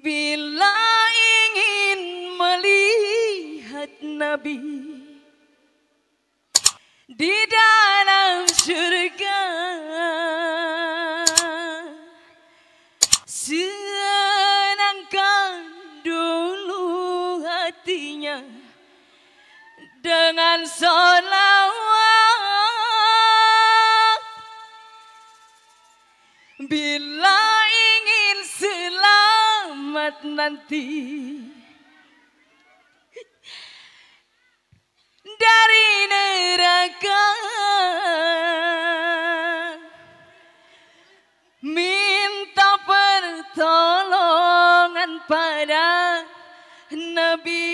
Bila ingin melihat Nabi di dalam surga, senangkan dulu hatinya dengan sholawat. Bila ingin selamat nanti dari neraka, minta pertolongan pada Nabi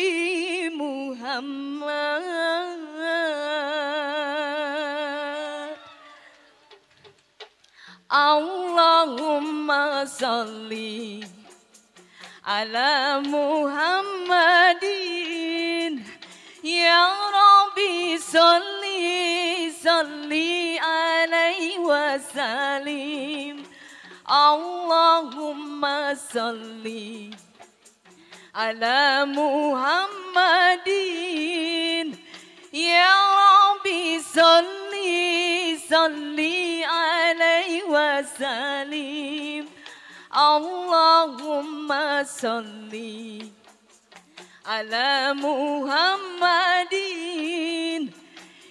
Muhammad. Allahumma salli ala Muhammadin, ya Rabbi salli alaihi wasallim. Allahumma salli ala Muhammadin, ya Rabbi salli alaihi wasallim. Allahumma salli ala Muhammadin,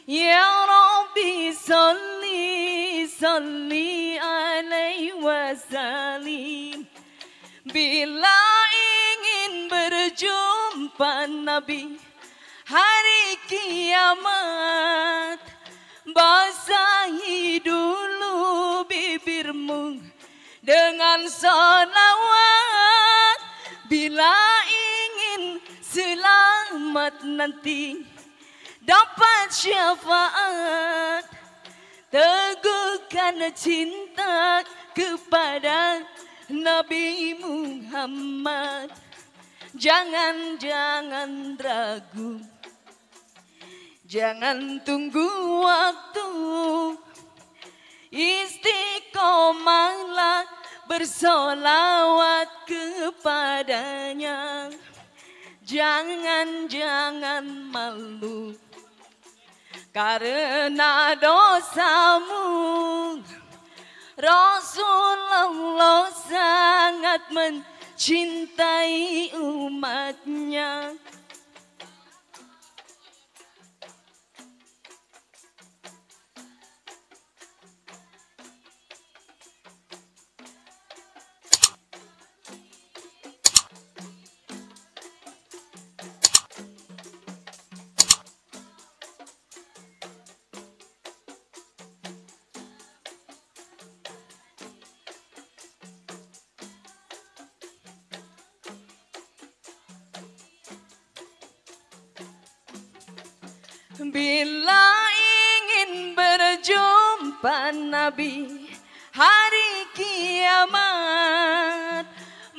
ya Rabbi salli alaihi wasallim. Bila ingin berjumpa Nabi hari kiamat, basahi dulu bibirmu dengan sholawat. Bila ingin selamat nanti dapat syafaat, teguhkan cinta kepada Nabi Muhammad. Jangan ragu, jangan tunggu waktu, istiqomahlah bersolawat kepadanya. Jangan malu karena dosamu. Rasulullah sangat mencintai umatnya. Bila ingin berjumpa Nabi hari kiamat,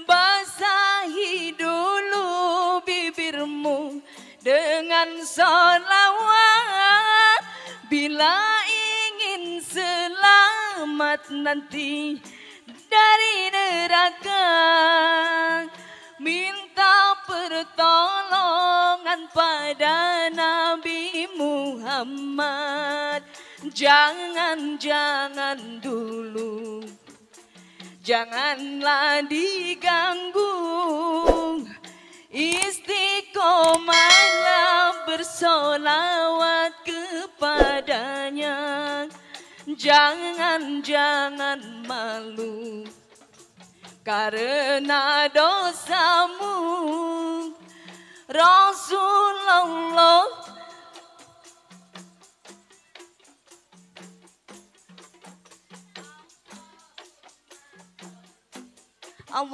basahi dulu bibirmu dengan sholawat. Bila ingin selamat nanti dari neraka, minta pertolongan pada Nabi Muhammad. Jangan dulu, janganlah diganggu, istiqomahlah bersolawat kepadanya. Jangan malu karena dosamu. Rasulullah Allah